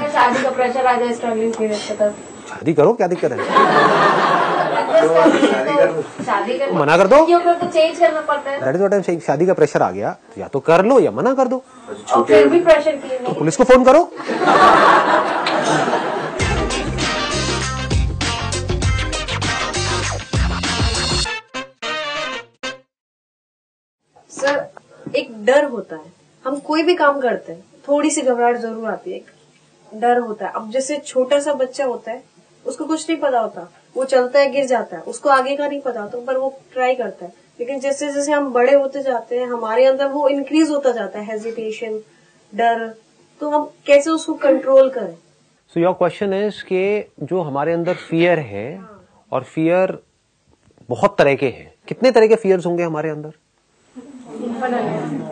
में शादी का प्रेशर आ जाए स्ट्रगलिंग पीरियड पे तब शादी करो, क्या दिक्कत है? शादी कर मना कर दो, तो चेंज करना पड़ता है। That is what I am saying. शादी का प्रेशर आ गया तो या तो कर लो या मना कर दो। और फिर भी प्रेशर क्यों नहीं? पुलिस को फोन करो। सर, एक डर होता है, हम कोई भी काम करते हैं थोड़ी सी घबराहट जरूर आती है, एक डर होता है। अब जैसे छोटा सा बच्चा होता है, उसको कुछ नहीं पता होता, वो चलता है गिर जाता है, उसको आगे का नहीं पता होता, पर वो ट्राई करता है। लेकिन जैसे जैसे हम बड़े होते जाते हैं, हमारे अंदर वो इंक्रीज होता जाता है, हेजिटेशन, डर, तो हम कैसे उसको कंट्रोल करें? सो योर क्वेश्चन इज कि जो हमारे अंदर फियर है, और फियर बहुत तरह के हैं। कितने तरह के फियर्स होंगे हमारे अंदर?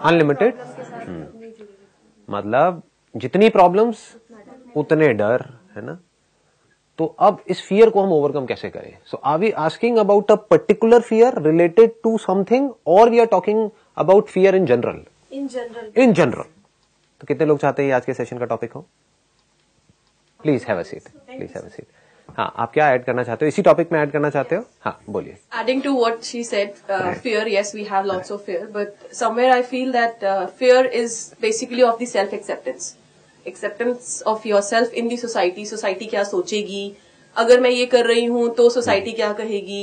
अनलिमिटेड। मतलब जितनी प्रॉब्लम्स उतने डर, है ना? तो अब इस फियर को हम ओवरकम कैसे करें? So are we asking about a particular fear related to something, और we are talking about fear in general? In general. तो कितने लोग चाहते हैं आज के सेशन का टॉपिक हो? Please have a seat, please have a seat. हाँ, आप क्या ऐड करना चाहते हो? इसी टॉपिक में ऐड करना चाहते हो? हाँ, बोलिए। Adding to what she said, fear, yes, we have lots of fear, but somewhere I feel that fear is basically of the self-acceptance. Acceptance of yourself in the society. Society क्या सोचेगी? अगर मैं ये कर रही हूँ तो सोसाइटी क्या कहेगी?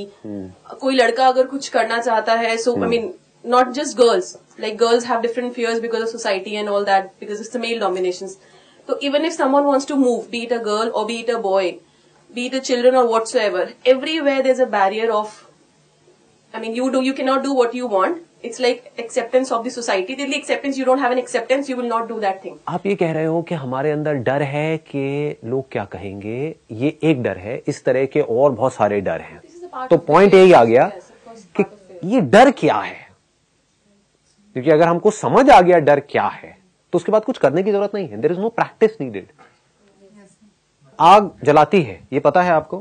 कोई लड़का अगर कुछ करना चाहता है, so I mean, not just girls. Like girls have different fears because of society and all that, because it's the male dominations. So even if someone wants to move, be it a girl or be it a boy, be it the children or whatsoever, everywhere there's a barrier of, I mean, you cannot do what you want. It's like acceptance of the society. Till the acceptance, you don't have an acceptance, you will not do that thing. आप ये कह रहे हो कि हमारे अंदर डर है कि लोग क्या कहेंगे, ये एक डर है, इस तरह के और बहुत सारे डर हैं। तो पॉइंट यही आ गया कि ये डर क्या है, क्योंकि अगर हमको समझ आ गया डर क्या है, तो उसके बाद कुछ करने की जरूरत नहीं है। There is no practice needed. आग जलाती है, ये पता है आपको?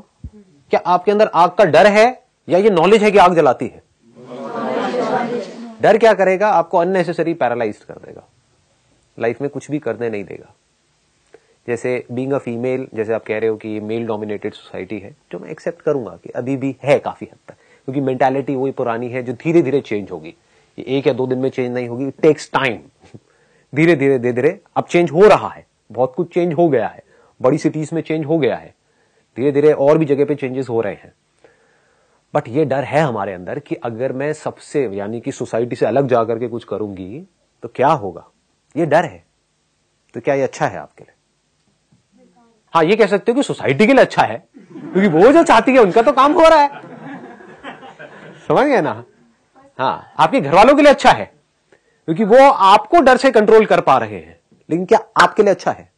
क्या आपके अंदर आग का डर है, या ये नॉलेज है कि आग जलाती है? डर क्या करेगा? आपको अननेसेसरी पैरालाइज्ड कर देगा, लाइफ में कुछ भी करने नहीं देगा। जैसे बीइंग अ फीमेल, जैसे आप कह रहे हो कि ये मेल डोमिनेटेड सोसाइटी है, जो मैं एक्सेप्ट करूंगा कि अभी भी है काफी हद तक, क्योंकि मेंटालिटी वही पुरानी है जो धीरे धीरे चेंज होगी। ये 1 या 2 दिन में चेंज नहीं होगी, इट टेक्स टाइम। धीरे धीरे धीरे धीरे अब चेंज हो रहा है, बहुत कुछ चेंज हो गया है, बड़ी सिटीज में चेंज हो गया है, धीरे धीरे और भी जगह पे चेंजेस हो रहे हैं। बट ये डर है हमारे अंदर कि अगर मैं सबसे, यानी कि सोसाइटी से अलग जाकर के कुछ करूंगी तो क्या होगा, ये डर है। तो क्या ये अच्छा है आपके लिए? हाँ, ये कह सकते हो कि सोसाइटी के लिए अच्छा है, क्योंकि वो जो चाहती है उनका तो काम हो रहा है, समझ गए ना? हाँ, आपके घर वालों के लिए अच्छा है, क्योंकि वो आपको डर से कंट्रोल कर पा रहे हैं। लेकिन क्या आपके लिए अच्छा है?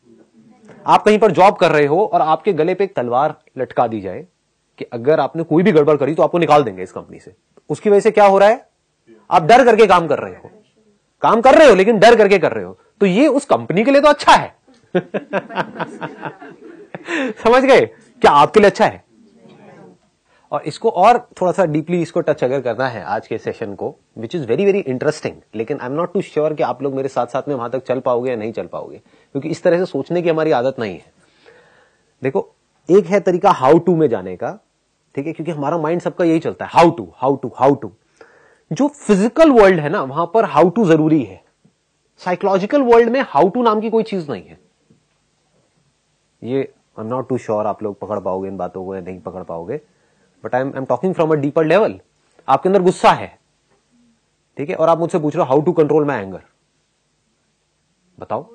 आप कहीं पर जॉब कर रहे हो और आपके गले पे एक तलवार लटका दी जाए कि अगर आपने कोई भी गड़बड़ करी तो आपको निकाल देंगे इस कंपनी से। उसकी वजह से क्या हो रहा है? आप डर करके काम कर रहे हो, काम कर रहे हो लेकिन डर करके कर रहे हो। तो ये उस कंपनी के लिए तो अच्छा है। समझ गए? क्या आपके लिए अच्छा है? और इसको और थोड़ा सा डीपली इसको टच अगर करना है आज के सेशन को, which is very very interesting, लेकिन I am not too sure कि आप लोग मेरे साथ साथ में वहां तक चल पाओगे या नहीं चल पाओगे, क्योंकि इस तरह से सोचने की हमारी आदत नहीं है। देखो, एक है तरीका हाउ टू में जाने का, ठीक है, क्योंकि हमारा माइंड सबका यही चलता है, how to how to how to. जो फिजिकल वर्ल्ड है ना, वहां पर हाउ टू जरूरी है। साइकोलॉजिकल वर्ल्ड में हाउ टू नाम की कोई चीज नहीं है। ये I am not too sure आप लोग पकड़ पाओगे इन बातों को या नहीं पकड़ पाओगे, but I am talking from a deeper level. आपके अंदर गुस्सा है, ठीक है, और आप मुझसे पूछ रहे हो how to control my anger. बताओ,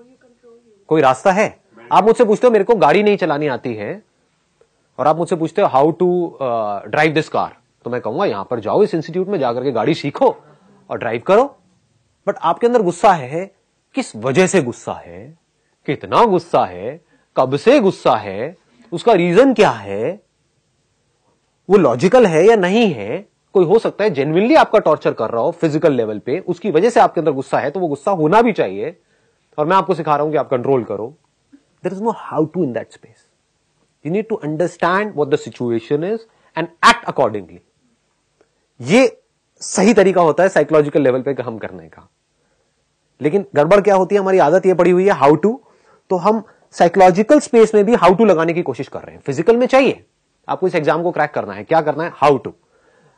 कोई रास्ता है? आप मुझसे पूछते हो मेरे को गाड़ी नहीं चलानी आती है, और आप मुझसे पूछते हो how to drive this car, तो मैं कहूंगा यहां पर जाओ, इस इंस्टीट्यूट में जाकर के गाड़ी सीखो और ड्राइव करो। बट आपके अंदर गुस्सा है, किस वजह से गुस्सा है, कितना गुस्सा है, कब से गुस्सा है, उसका रीजन क्या है, वो लॉजिकल है या नहीं है। कोई हो सकता है जेन्युइनली आपका टॉर्चर कर रहा हो फिजिकल लेवल पे, उसकी वजह से आपके अंदर गुस्सा है, तो वो गुस्सा होना भी चाहिए, और मैं आपको सिखा रहा हूं कि आप कंट्रोल करो। There is no how to in that space. You need to understand what the situation is and act accordingly. ये सही तरीका होता है साइकोलॉजिकल लेवल पे काम करने का। लेकिन गड़बड़ क्या होती है, हमारी आदत ये पड़ी हुई है हाउ टू, तो हम साइकोलॉजिकल स्पेस में भी हाउ टू लगाने की कोशिश कर रहे हैं। फिजिकल में चाहिए, आपको इस एग्जाम को क्रैक करना है, क्या करना है, हाउ टू,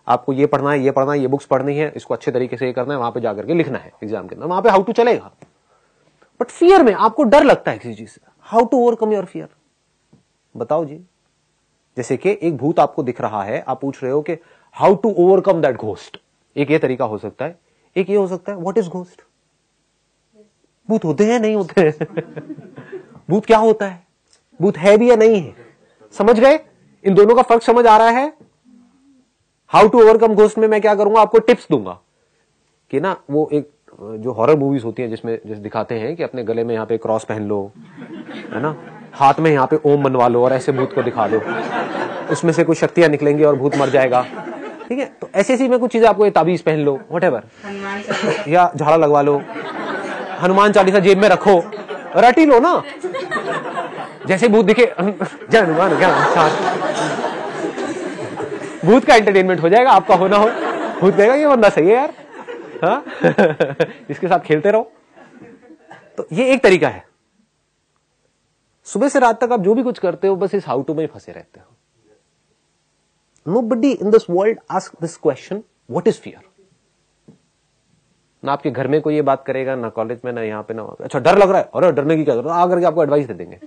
आपको ये पढ़ना है, ये पढ़ना है, ये बुक्स पढ़नी है, इसको अच्छे तरीके से ये करना है, वहां पे जाकर के लिखना है एग्जाम के अंदर, वहां पे हाउ टू चलेगा। बट फियर में आपको डर लगता है किसी चीज से, how to overcome your fear, बताओ जी। जैसे कि एक भूत आपको दिख रहा है, आप पूछ रहे हो कि how to overcome that ghost. एक ये तरीका हो सकता है, एक ये हो सकता है व्हाट इज घोस्ट। भूत होते हैं नहीं होते हैं भूत क्या होता है, भूत है भी या नहीं है, समझ गए? इन दोनों का फर्क समझ आ रहा है। हाउ टू ओवरकम घोस्ट में मैं क्या करूंगा, आपको टिप्स दूंगा कि ना, वो एक जो हॉरर मूवीज होती हैं जिसमें जैसे दिखाते हैं कि अपने गले में यहाँ पे क्रॉस पहन लो, है ना, हाथ में यहाँ पे ओम बनवा लो और ऐसे भूत को दिखा दो, उसमें से कुछ शक्तियां निकलेंगी और भूत मर जाएगा, ठीक है। तो ऐसी ऐसी में कुछ चीजें, आपको ताबीज पहन लो, व्हाटएवर, या झाड़ा लगवा लो, हनुमान चालीसा जेब में रखो, रट ही लो ना। जैसे भूत दिखे जय हनुमान, क्या भूत का एंटरटेनमेंट हो जाएगा, आपका होना हो, भूत कहेगा ये बंदा सही है यार, हाँ इसके साथ खेलते रहो। तो ये एक तरीका है। सुबह से रात तक आप जो भी कुछ करते हो बस इस हाउ टू में ही फंसे रहते हो। Nobody in this world asks this question, what is fear? ना आपके घर में कोई ये बात करेगा, ना कॉलेज में, ना यहाँ पे, ना वहां पे। अच्छा डर लग रहा है, अरे डरने की क्या जरूरत, आकर के आपको एडवाइस दे देंगे।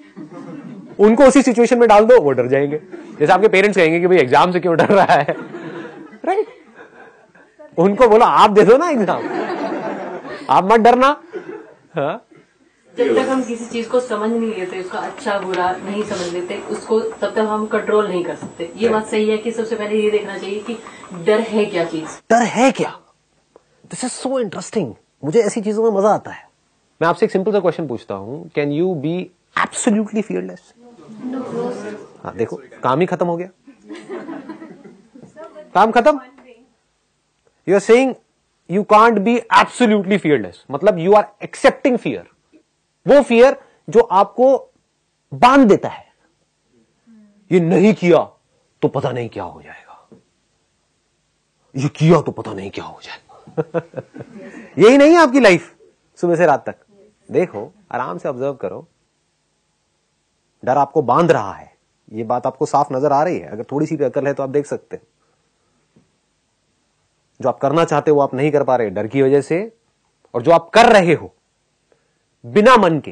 उनको उसी सिचुएशन में डाल दो, वो डर जाएंगे। जैसे आपके पेरेंट्स कहेंगे कि भाई एग्जाम से क्यों डर रहा है, राइट? उनको बोलो आप दे दो ना एग्जाम, आप मत डरना। हाँ? जब तक हम किसी चीज को समझ नहीं लेते, उसका अच्छा बुरा नहीं समझ लेते, उसको तब तक हम कंट्रोल नहीं कर सकते। ये बात सही है कि सबसे पहले ये देखना चाहिए कि डर है क्या चीज, डर है क्या। दिस इज सो इंटरेस्टिंग, मुझे ऐसी चीजों में मजा आता है। मैं आपसे एक सिंपल सा क्वेश्चन पूछता हूं, can you be absolutely fearless? हाँ देखो, काम ही खत्म हो गया, काम खत्म। You are saying you can't be absolutely fearless, मतलब यू आर एक्सेप्टिंग फियर, वो फियर जो आपको बांध देता है, ये नहीं किया तो पता नहीं क्या हो जाएगा, ये किया तो पता नहीं क्या हो जाएगा। यही नहीं है आपकी लाइफ सुबह से रात तक। देखो, आराम से ऑब्जर्व करो, डर आपको बांध रहा है, ये बात आपको साफ नजर आ रही है। अगर थोड़ी सी भी अकल है तो आप देख सकते हो, जो आप करना चाहते हो वो आप नहीं कर पा रहे डर की वजह से, और जो आप कर रहे हो बिना मन के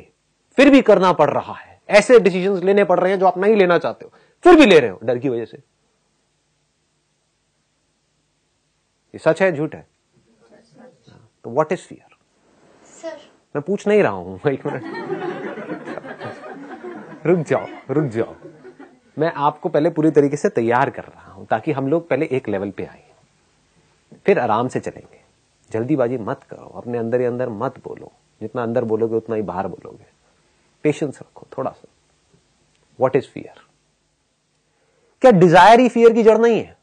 फिर भी करना पड़ रहा है, ऐसे डिसीजंस लेने पड़ रहे हैं जो आप नहीं लेना चाहते हो, फिर भी ले रहे हो डर की वजह से। ये सच है झूठ है? तो व्हाट इज फियर? सर मैं पूछ नहीं रहा हूं, एक मिनट रुक जाओ, मैं आपको पहले पूरी तरीके से तैयार कर रहा हूं ताकि हम लोग पहले एक लेवल पे आए, फिर आराम से चलेंगे। जल्दीबाजी मत करो, अपने अंदर ही अंदर मत बोलो, जितना अंदर बोलोगे उतना ही बाहर बोलोगे। पेशेंस रखो थोड़ा सा। What is fear? क्या डिजायर ही फियर की जड़ नहीं है?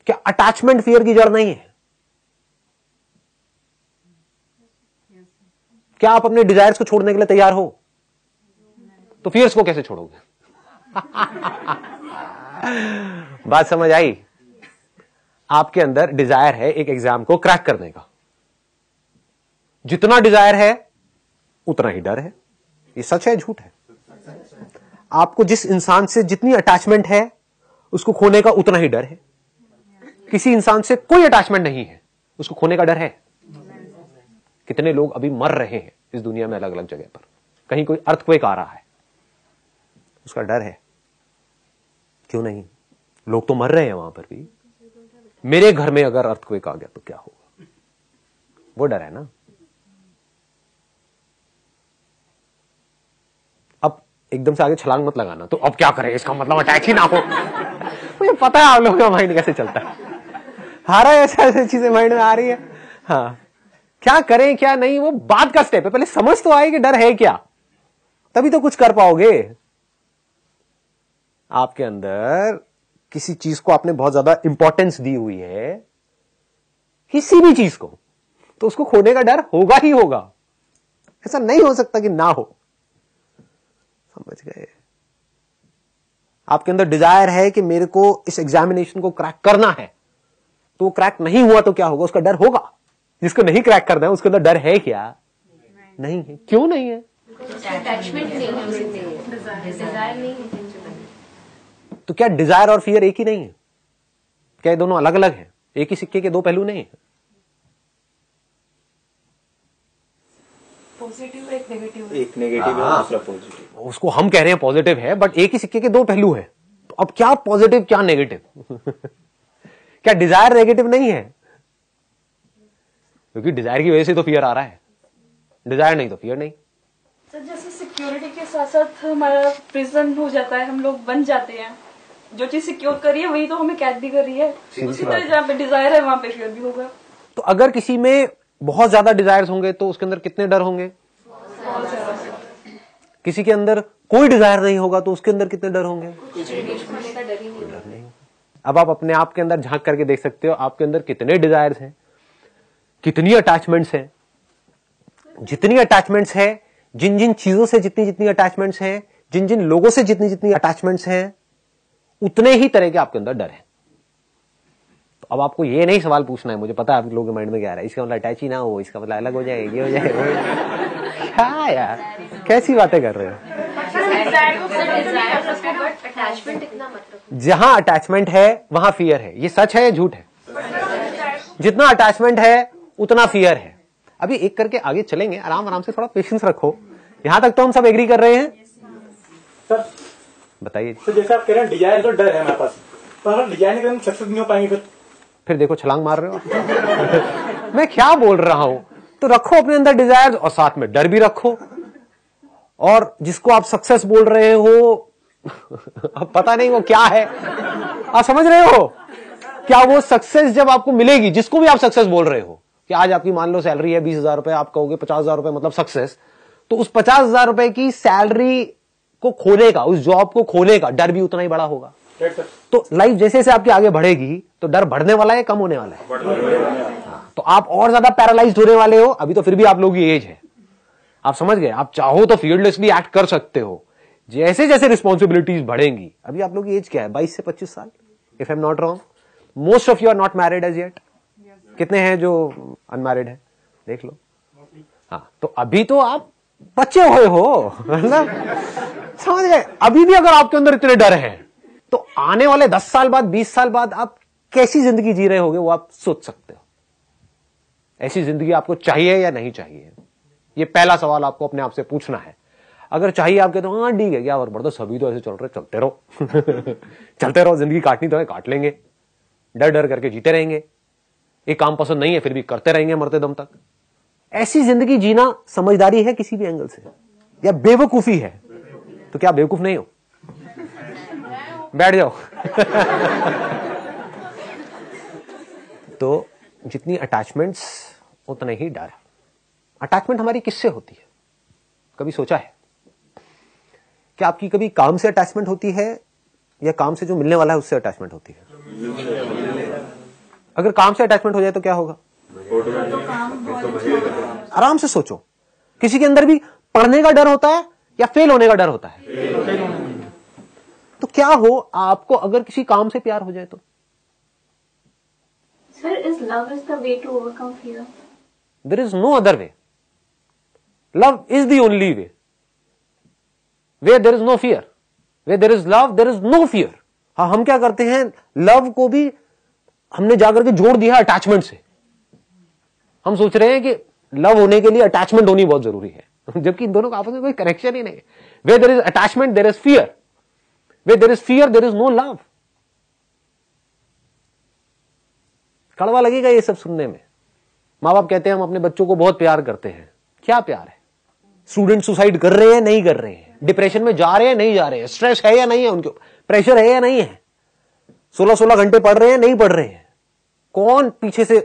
क्या अटैचमेंट फियर की जड़ नहीं है? क्या आप अपने डिजायर्स को छोड़ने के लिए तैयार हो? तो फियर्स को कैसे छोड़ोगे? बात समझ आई? आपके अंदर डिजायर है एक एग्जाम को क्रैक करने का, जितना डिजायर है उतना ही डर है। ये सच है झूठ है? आपको जिस इंसान से जितनी अटैचमेंट है उसको खोने का उतना ही डर है। किसी इंसान से कोई अटैचमेंट नहीं है, उसको खोने का डर है। कितने लोग अभी मर रहे हैं इस दुनिया में अलग अलग जगह पर, कहीं कोई अर्थक्वेक आ रहा है, उसका डर है। क्यों नहीं? लोग तो मर रहे हैं वहां पर भी। मेरे घर में अगर अर्थक्वेक आ गया तो क्या होगा? वो डर है ना। अब एकदम से आगे छलांग मत लगाना, तो अब क्या करें, इसका मतलब अटैक ही ना हो। मुझे पता है आप लोगों का माइंड कैसे चलता है, हारा ऐसा ऐसी चीजें माइंड में आ रही है। हाँ, क्या करें क्या नहीं वो बाद का स्टेप है, पहले समझ तो आए कि डर है क्या, तभी तो कुछ कर पाओगे। आपके अंदर किसी चीज को आपने बहुत ज्यादा इंपॉर्टेंस दी हुई है, किसी भी चीज को, तो उसको खोने का डर होगा ही होगा। ऐसा नहीं हो सकता कि ना हो। समझ गए? आपके अंदर डिजायर है कि मेरे को इस एग्जामिनेशन को क्रैक करना है, तो क्रैक नहीं हुआ तो क्या होगा? उसका डर होगा। जिसको नहीं क्रैक करना है उसके अंदर डर है क्या? नहीं है। क्यों नहीं है? अटैचमेंट नहीं है, डिजायर नहीं है। तो क्या डिजायर और फियर एक ही नहीं है? क्या ये दोनों अलग अलग हैं? एक ही सिक्के के दो पहलू नहीं है? पॉजिटिव एक नेगेटिव, एक नेगेटिव है दूसरा पॉजिटिव। उसको हम कह रहे हैं पॉजिटिव है, बट एक ही सिक्के के दो पहलू है। तो अब क्या पॉजिटिव क्या नेगेटिव? क्या डिजायर नेगेटिव नहीं है? क्योंकि डिजायर की वजह से तो फियर आ रहा है, डिजायर नहीं तो फियर नहीं। सर जैसे सिक्योरिटी के साथ साथ हमारा प्रिजन हो जाता है, हम लोग बन जाते हैं। जो चीज सिक्योर करी है वही तो हमें कैद भी कर रही है। उसी तरह जहाँ पे डिजायर है वहाँ पे फियर भी होगा। तो अगर किसी में बहुत ज्यादा डिजायर्स होंगे तो उसके अंदर कितने डर होंगे? किसी के अंदर कोई डिजायर नहीं होगा तो उसके अंदर कितने डर होंगे? डर नहीं। अब आप अपने आप के अंदर झांक करके देख सकते हो आपके अंदर कितने डिजायर्स हैं, कितनी अटैचमेंट्स हैं। जितनी अटैचमेंट्स है, जिन जिन चीजों से जितनी जितनी अटैचमेंट्स हैं, जिन जिन लोगों से जितनी जितनी अटैचमेंट्स हैं, उतने ही तरह के आपके अंदर डर है। तो अब आपको ये नहीं सवाल पूछना है, मुझे पता है आप लोगों के माइंड में क्या आ रहा है, इसका मतलब अटैच ही ना हो, इसका मतलब अलग हो जाए, ये हो जाए, वो हो जाए। क्या यार, कैसी बातें कर रहे हो? अटैचमेंट इतना मतलब जहां अटैचमेंट है वहां फियर है। ये सच है या झूठ है? जितना अटैचमेंट है उतना फियर है। अभी एक करके आगे चलेंगे, आराम आराम से, थोड़ा पेशेंस रखो। यहां तक तो हम सब एग्री कर रहे हैं? सर बताइए। तो जैसे आप कह रहे हैं डिजायर तो डर है हमारे पास, तो हम डिजायर नहीं करेंगे सक्सेस नहीं हो पाएंगे फिर देखो छलांग मार रहे हो। मैं क्या बोल रहा हूं? तो रखो अपने अंदर डिजायर और साथ में डर भी रखो। और जिसको आप सक्सेस बोल रहे हो अब पता नहीं वो क्या है, आप समझ रहे हो? क्या वो सक्सेस जब आपको मिलेगी, जिसको भी आप सक्सेस बोल रहे हो, कि आज आपकी मान लो सैलरी है 20,000 रुपए, आप कहोगे 50,000 रुपए मतलब सक्सेस, तो उस 50,000 रुपए की सैलरी को खोने का, उस जॉब को खोने का डर भी उतना ही बड़ा होगा। तो लाइफ जैसे जैसे आपकी आगे बढ़ेगी तो डर बढ़ने वाला है, कम होने वाला है? तो आप और ज्यादा पैरालाइज्ड होने वाले हो। अभी तो फिर भी आप लोगों की एज है, आप समझ गए, आप चाहो तो फियरलेसली एक्ट कर सकते हो। जैसे जैसे रिस्पॉन्सिबिलिटीज बढ़ेंगी, अभी आप लोगों की एज क्या है? 22 से 25 साल, if I am not wrong. Most of you are not married as yet. कितने हैं जो अनमैरिड है? देख लो। हाँ, तो अभी तो आप बच्चे हुए हो, मतलब समझ गए। अभी भी अगर आपके अंदर इतने डर हैं तो आने वाले 10 साल बाद, 20 साल बाद आप कैसी जिंदगी जी रहे होगे वो आप सोच सकते हो। ऐसी जिंदगी आपको चाहिए या नहीं चाहिए? ये पहला सवाल आपको अपने आप से पूछना है। अगर चाहिए आप कहते हो हाँ ठीक है, क्या और बढ़ो, सभी तो ऐसे चल रहे, चलते रहो। चलते रहो, जिंदगी काटनी तो है, काट लेंगे, डर डर करके जीते रहेंगे, एक काम पसंद नहीं है फिर भी करते रहेंगे मरते दम तक। ऐसी जिंदगी जीना समझदारी है किसी भी एंगल से, या बेवकूफी है? तो क्या बेवकूफ नहीं हो? बैठ जाओ। तो जितनी अटैचमेंट्स उतने ही डर। अटैचमेंट हमारी किससे होती है? कभी सोचा है क्या आपकी कभी काम से अटैचमेंट होती है या काम से जो मिलने वाला है उससे अटैचमेंट होती है? अगर काम से अटैचमेंट हो जाए तो क्या होगा? आराम से सोचो। किसी के अंदर भी पढ़ने का डर होता है या फेल होने का डर होता है? तो क्या हो आपको अगर किसी काम से प्यार हो जाए तो? Sir is love is the way to overcome fear? There is no other way. Love is the only way. Where there is no fear, where there is love there is no fear. हाँ, हम क्या करते हैं, love को भी हमने जाकर के जोड़ दिया अटैचमेंट से। हम सोच रहे हैं कि लव होने के लिए अटैचमेंट होनी बहुत जरूरी है, जबकि इन दोनों का आपस में कोई कनेक्शन ही नहीं है। Where there is attachment there is fear, where there is fear there is no love. कड़वा लगेगा ये सब सुनने में। माँ बाप कहते हैं हम अपने बच्चों को बहुत प्यार करते हैं। क्या प्यार है? स्टूडेंट सुसाइड कर रहे हैं नहीं कर रहे हैं, डिप्रेशन में जा रहे हैं नहीं जा रहे हैं, स्ट्रेस है या नहीं है उनके, प्रेशर है या नहीं है, 16-16 घंटे पढ़ रहे हैं नहीं पढ़ रहे हैं, कौन पीछे से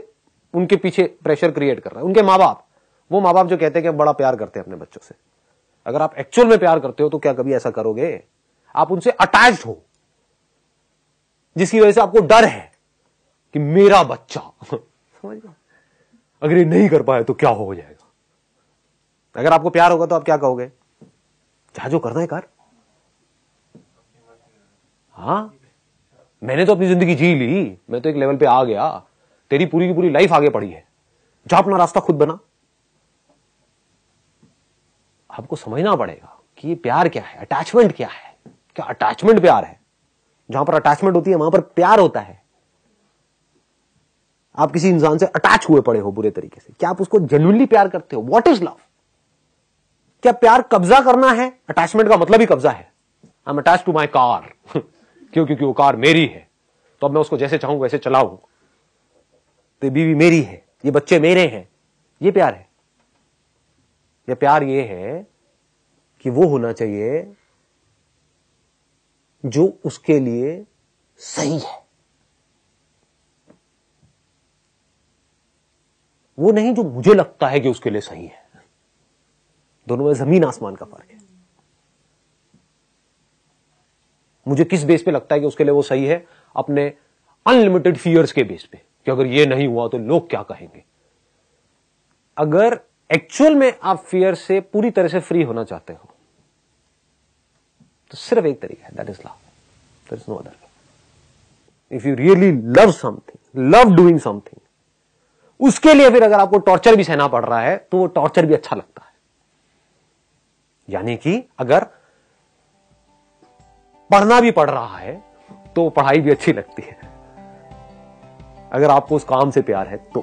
उनके पीछे प्रेशर क्रिएट कर रहा है? उनके माँ बाप। वो माँ बाप जो कहते हैं कि हम बड़ा प्यार करते हैं अपने बच्चों से। अगर आप एक्चुअल में प्यार करते हो तो क्या कभी ऐसा करोगे? आप उनसे अटैच्ड हो, जिसकी वजह से आपको डर है कि मेरा बच्चा समझ गए, अगर ये नहीं कर पाए तो क्या हो जाएगा। अगर आपको प्यार होगा तो आप क्या कहोगे? चाहे जो करना है कर। हाँ, मैंने तो अपनी जिंदगी जी ली, मैं तो एक लेवल पे आ गया, तेरी पूरी की पूरी लाइफ आगे पड़ी है, जा अपना रास्ता खुद बना। आपको समझना पड़ेगा कि ये प्यार क्या है, अटैचमेंट क्या है। क्या अटैचमेंट प्यार है? जहां पर अटैचमेंट होती है वहां पर प्यार होता है। आप किसी इंसान से अटैच हुए पड़े हो बुरे तरीके से, क्या आप उसको जेन्युइनली प्यार करते हो? What is love? क्या प्यार कब्जा करना है? अटैचमेंट का मतलब ही कब्जा है। I am attach to my car क्योंकि वो कार मेरी है, तो अब मैं उसको जैसे चाहूं वैसे चलाऊं। तो बीवी मेरी है, ये बच्चे मेरे हैं। ये प्यार है? यह प्यार ये है कि वो होना चाहिए जो उसके लिए सही है, वो नहीं जो मुझे लगता है कि उसके लिए सही है। दोनों में जमीन आसमान का फर्क है। मुझे किस बेस पे लगता है कि उसके लिए वो सही है? अपने अनलिमिटेड फियर्स के बेस पे, कि अगर ये नहीं हुआ तो लोग क्या कहेंगे। अगर एक्चुअल में आप फियर से पूरी तरह से फ्री होना चाहते हो तो सिर्फ एक तरीका है, that is love, there is no other way. If you really love something, love doing something, उसके लिए फिर अगर आपको टॉर्चर भी सहना पड़ रहा है तो वो टॉर्चर भी अच्छा लगता है। यानी कि अगर पढ़ना भी पड़ रहा है तो पढ़ाई भी अच्छी लगती है, अगर आपको उस काम से प्यार है तो।